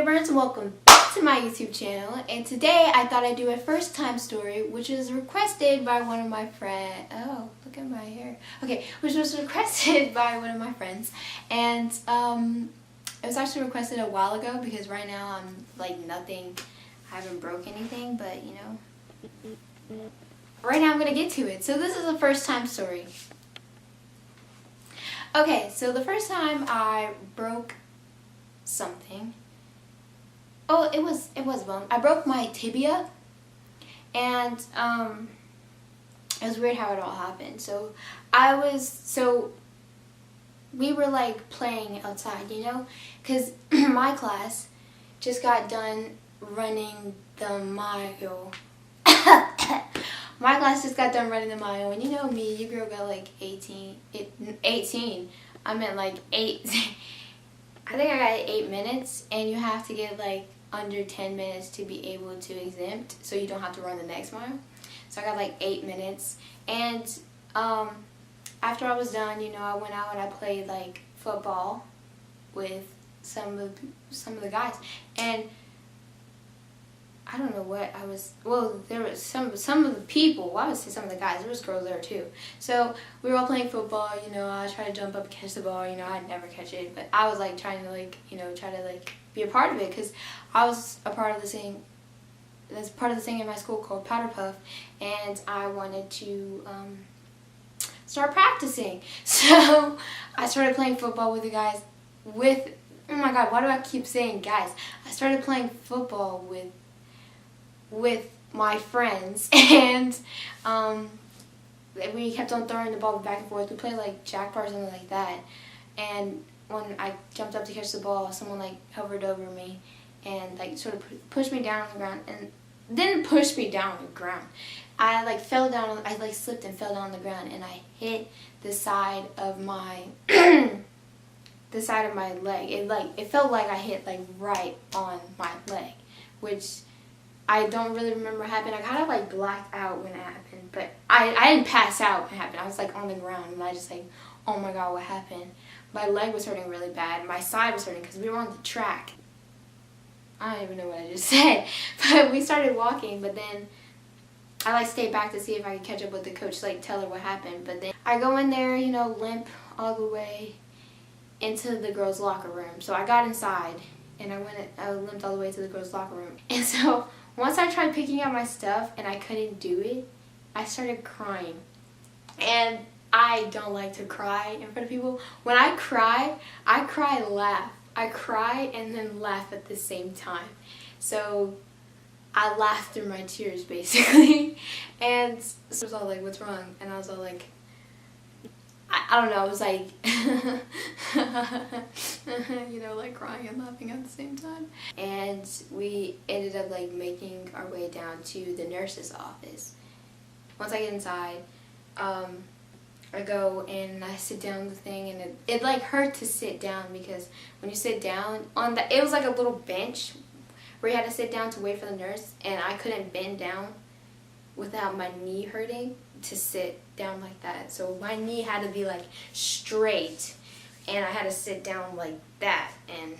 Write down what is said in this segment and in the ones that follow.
Burns, welcome back to my YouTube channel, and today I thought I'd do a first time story which was requested by one of my friends. Oh, look at my hair. Okay, which was requested by one of my friends, and it was actually requested a while ago because right now I'm like nothing, I haven't broke anything, but you know, right now I'm gonna get to it. So this is a first time story. Okay, so the first time I broke something. Oh, it was bone. I broke my tibia, and it was weird how it all happened. So we were like playing outside, you know, because my class just got done running the mile. My class just got done running the mile, and you know me, you girl got like 18. I meant like 8. I think I got 8 minutes, and you have to get like under 10 minutes to be able to exempt, so you don't have to run the next mile. So I got like 8 minutes, and after I was done, you know, I went out and I played like football with some of the guys, and I don't know what I was, well, there was some of the people, well, I would say some of the guys, there was girls there too. So we were all playing football, you know, I tried to jump up and catch the ball, you know, I'd never catch it, but I was like trying to like, you know, try to like be a part of it, because I was a part of this thing in my school called Powder Puff, and I wanted to start practicing. So I started playing football with the guys, oh my god, why do I keep saying guys? I started playing football with my friends, and we kept on throwing the ball back and forth. We played like jackpot or something like that, and when I jumped up to catch the ball, someone like hovered over me and like sort of pushed me down on the ground, and didn't push me down on the ground. I like fell down, I like slipped and fell down on the ground, and I hit the side of my the side of my leg. It felt like I hit like right on my leg, which I don't really remember what happened. I kind of like blacked out when it happened, but I didn't pass out when it happened. I was like on the ground, and I just like, oh my god, what happened? My leg was hurting really bad. My side was hurting because we were on the track. I don't even know what I just said, but we started walking, but then I like stayed back to see if I could catch up with the coach, like tell her what happened. But then I go in there, you know, limp all the way into the girls' locker room. So I got inside, and I limped all the way to the girls' locker room. And so once I tried picking up my stuff and I couldn't do it, I started crying. And I don't like to cry in front of people. When I cry, laugh. I cry and then laugh at the same time. So I laughed through my tears, basically. And so I was all like, what's wrong? And I was all like, I don't know, I was like, you know, like crying and laughing at the same time. And we ended up like making our way down to the nurse's office. Once I get inside, I go and I sit down on the thing, and it like hurt to sit down, because when you sit down on it was like a little bench where you had to sit down to wait for the nurse, and I couldn't bend down without my knee hurting to sit down like that. So my knee had to be like straight, and I had to sit down like that, and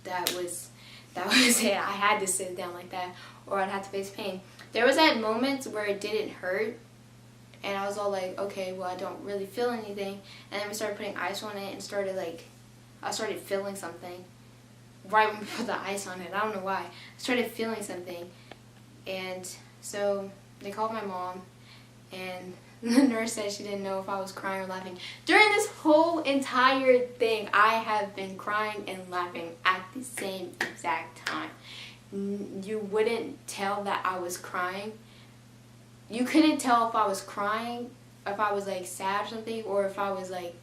that was it. I had to sit down like that, or I'd have to face pain. There was at moments where it didn't hurt, and I was all like, okay, well, I don't really feel anything. And then we started putting ice on it, and I started feeling something right when we put the ice on it. I don't know why. I started feeling something, and so they called my mom, and the nurse said she didn't know if I was crying or laughing. During this whole entire thing, I have been crying and laughing at the same exact time. You wouldn't tell that I was crying. You couldn't tell if I was crying, if I was like sad or something, or if I was like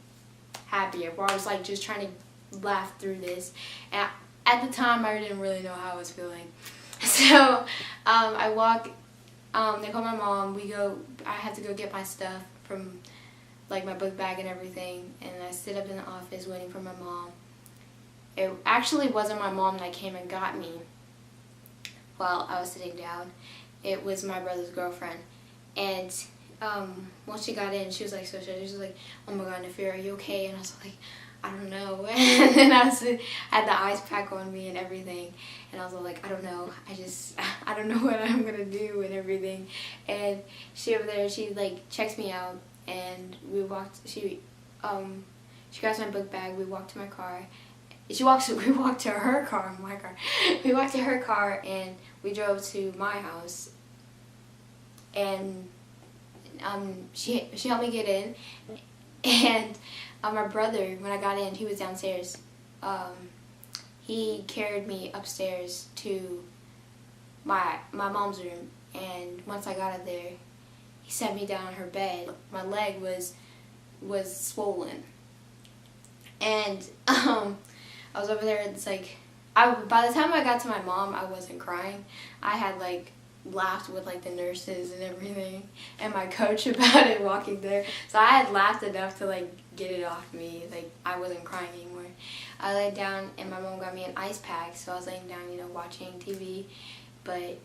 happy, or I was like just trying to laugh through this. And at the time, I didn't really know how I was feeling. So I walk. They call my mom. I had to go get my stuff from like my book bag and everything, and I sit up in the office waiting for my mom. It actually wasn't my mom that came and got me while I was sitting down. It was my brother's girlfriend. And once she got in, she was like so shy. She was like, oh my god, Nafira, are you okay? And I was like, I don't know. And then I had the ice pack on me and everything. And I was all like, I don't know. I don't know what I'm going to do and everything. And she over there, she like checks me out. And we grabs my book bag. We walked to my car. We walked to her car, my car. We walked to her car and we drove to my house. And she helped me get in. And my brother, when I got in, he was downstairs. He carried me upstairs to my mom's room. And once I got up there, he set me down on her bed. My leg was swollen. And I was over there, it's like, by the time I got to my mom, I wasn't crying. I had like laughed with like the nurses and everything and my coach about it walking there. So I had laughed enough to like get it off me. Like I wasn't crying anymore. I laid down and my mom got me an ice pack. So I was laying down, watching TV. But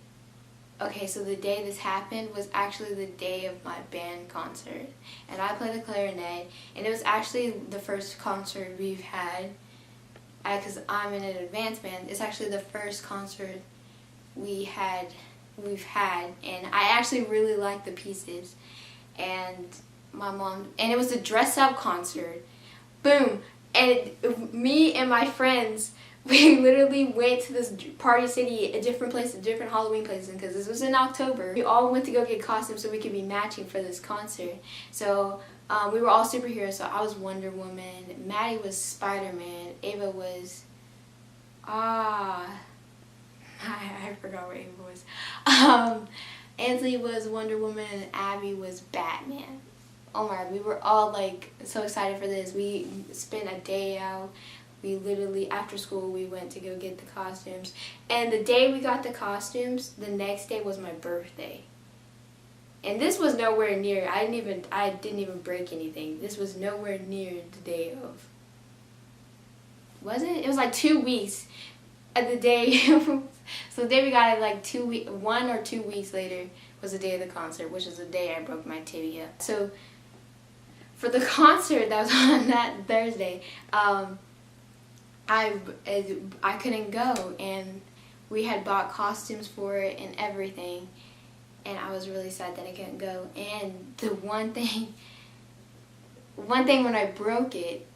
okay, so the day this happened was actually the day of my band concert. And I play the clarinet, and it was actually the first concert we've had. Because I'm in an advanced band, it's actually the first concert we've had, and I actually really liked the pieces. And my mom, and it was a dress-up concert. Boom! And me and my friends, we literally went to this Party City, a different place, a different Halloween place, because this was in October. We all went to go get costumes so we could be matching for this concert. So we were all superheroes. So I was Wonder Woman, Maddie was Spider-Man, Ava was, I forgot what Ava was. Ansley was Wonder Woman, and Abby was Batman. Oh my God, we were all like so excited for this. We spent a day out. We literally, after school, we went to go get the costumes. And the day we got the costumes, the next day was my birthday. And this was nowhere near, I didn't even break anything. This was nowhere near the day of. Was it? It was like 2 weeks. At the day, so the day we got it, like 1 or 2 weeks later was the day of the concert, which is the day I broke my tibia. So for the concert that was on that Thursday, I couldn't go, and we had bought costumes for it and everything, and I was really sad that I couldn't go. And the one thing when I broke it,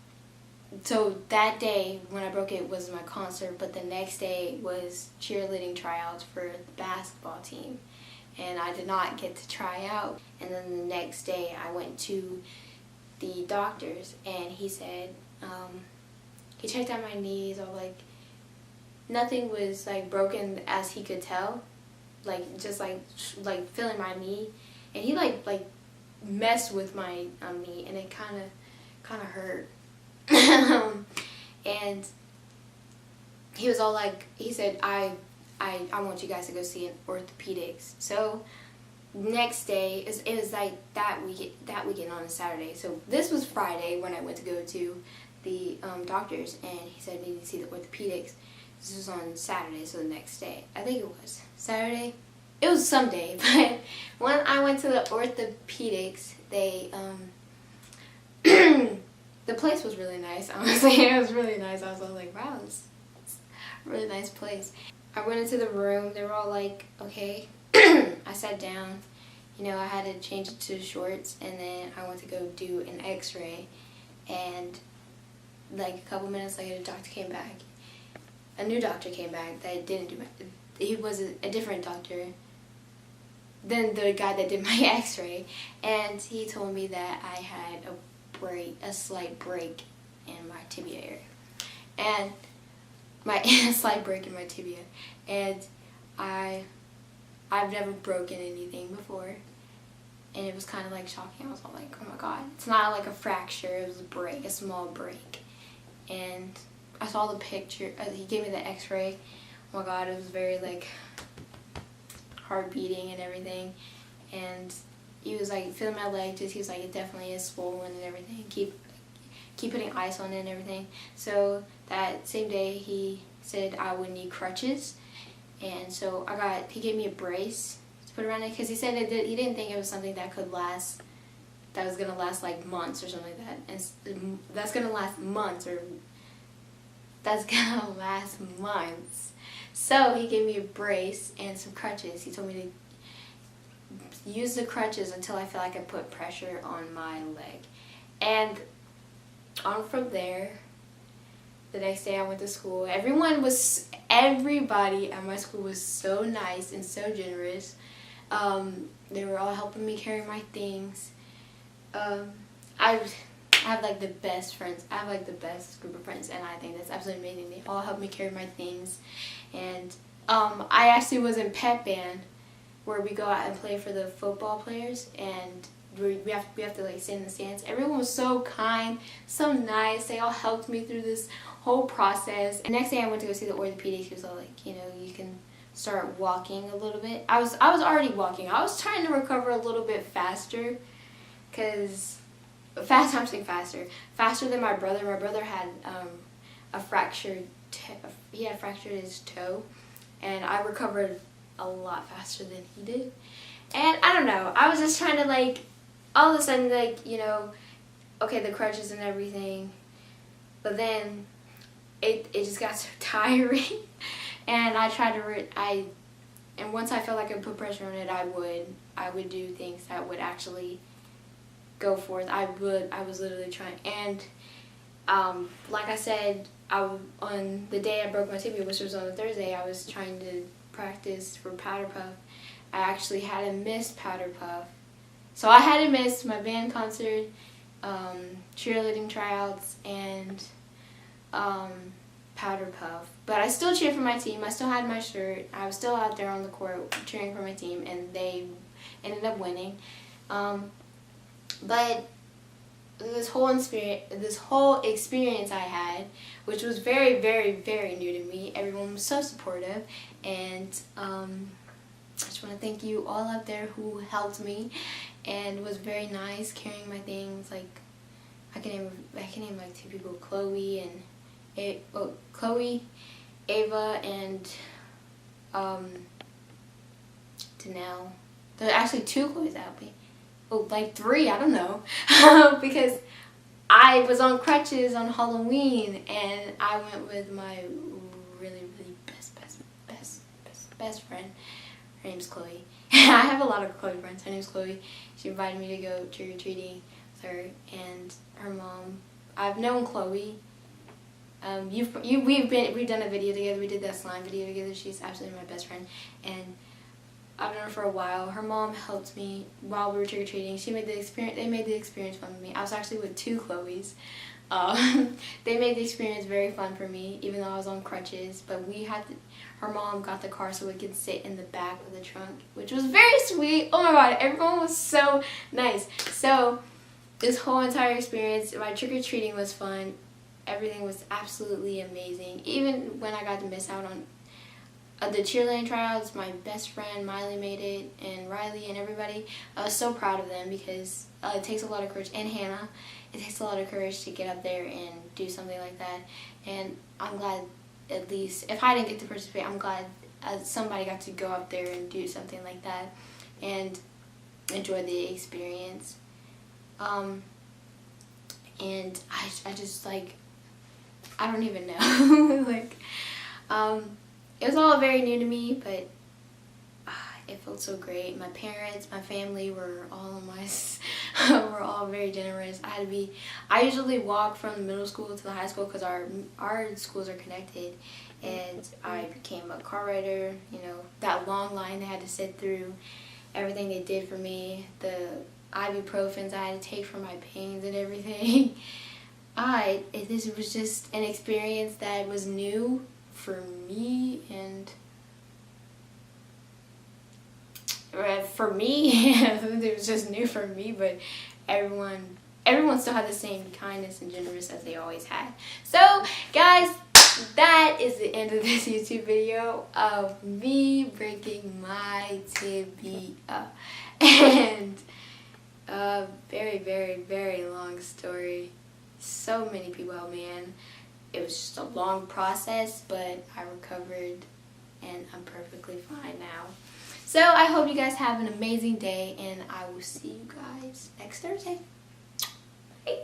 so that day when I broke it was my concert, but the next day was cheerleading tryouts for the basketball team, and I did not get to try out. And then the next day I went to the doctor's, and he said, he checked out my knees. I was like, nothing was like broken as he could tell, like just like feeling my knee, and he like messed with my knee, and it kind of hurt. And he was all like, he said, I want you guys to go see an orthopedics. So next day, it was like that weekend on a Saturday. So this was Friday when I went to go to the doctor's, and he said I needed to see the orthopedics. This was on Saturday, so the next day. I think it was Saturday. It was some day, but when I went to the orthopedics, they the place was really nice, honestly. It was really nice. I was all like, wow, this is a really nice place. I went into the room. They were all like, okay. I sat down. I had to change it to shorts, and then I went to go do an x-ray. And like a couple minutes later, the doctor came back. A new doctor came back that didn't do he was a different doctor than the guy that did my x-ray. And he told me that I had a slight break in my tibia area, and a slight break in my tibia, and I've never broken anything before, and it was kind of like shocking. I was all like, oh my God, it's not like a fracture, it was a small break. And I saw the picture, he gave me the x-ray. Oh my God, it was very like heart beating and everything, and he was like feeling my leg, he was like, it definitely is swollen and everything. Keep putting ice on it and everything. So that same day he said I would need crutches, and so he gave me a brace to put around it, because he said he didn't think it was something that could last that was gonna last like months or something like that, and that's gonna last months, or that's gonna last months. So he gave me a brace and some crutches. He told me to use the crutches until I feel like I put pressure on my leg. And on from there, the next day I went to school. Everybody at my school was so nice and so generous. They were all helping me carry my things. I have like the best friends. I have like the best group of friends, and I think that's absolutely amazing. They all helped me carry my things. And I actually was in pep band, where we go out and play for the football players, and we have to like sit in the stands. Everyone was so kind, so nice. They all helped me through this whole process. And next day I went to go see the orthopedic. He was all like, you know, you can start walking a little bit. I was already walking. I was trying to recover a little bit faster, faster than my brother. My brother had he had fractured his toe, and I recovered a lot faster than he did. And I don't know, I was just trying to like, all of a sudden, like, you know, okay, the crutches and everything, but then it just got so tiring, and I tried to and once I felt like I could put pressure on it, I would do things that would actually go forth. I was literally trying. And like I said, on the day I broke my tibia, which was on a Thursday, I was trying to practice for powder puff. I actually had to miss powder puff. So I had to miss my band concert, cheerleading tryouts, and powder puff. But I still cheered for my team. I still had my shirt. I was still out there on the court cheering for my team, and they ended up winning. But this whole experience I had, which was very, very, very new to me. Everyone was so supportive, and I just want to thank you all out there who helped me and was very nice carrying my things. Like I can name like 2 people: Chloe, Ava, and Danelle. There are actually 2 Chloes that helped me. Oh, like 3, I don't know. Because I was on crutches on Halloween, and I went with my really, really best friend. Her name's Chloe. I have a lot of Chloe friends. Her name's Chloe. She invited me to go trick-or-treating with her and her mom. I've known Chloe. We've done a video together. We did that slime video together. She's absolutely my best friend, and I've known her for a while. Her mom helped me while we were trick-or-treating. They made the experience fun for me. I was actually with 2 Chloes. They made the experience very fun for me, even though I was on crutches. But her mom got the car so we could sit in the back of the trunk, which was very sweet. Oh my god, everyone was so nice. So this whole entire experience, my trick-or-treating was fun. Everything was absolutely amazing. Even when I got to miss out on the cheerleading tryouts, my best friend Miley made it, and Riley and everybody. I was so proud of them, because it takes a lot of courage, and Hannah, it takes a lot of courage to get up there and do something like that. And I'm glad, at least, if I didn't get to participate, I'm glad somebody got to go up there and do something like that and enjoy the experience. And I just, like, I don't even know. Like, it was all very new to me, but it felt so great. My parents, my family were all were all very generous. I usually walk from the middle school to the high school, because our schools are connected, and I became a car rider. You know, that long line they had to sit through, everything they did for me, the ibuprofens I had to take for my pains and everything. This was just an experience that was new for me, and it was just new for me, but everyone still had the same kindness and generous as they always had. So guys, that is the end of this YouTube video of me breaking my tibia. And very, very, very long story. So many people helped me, and it was just a long process, but I recovered and I'm perfectly fine now. So I hope you guys have an amazing day, and I will see you guys next Thursday. Bye.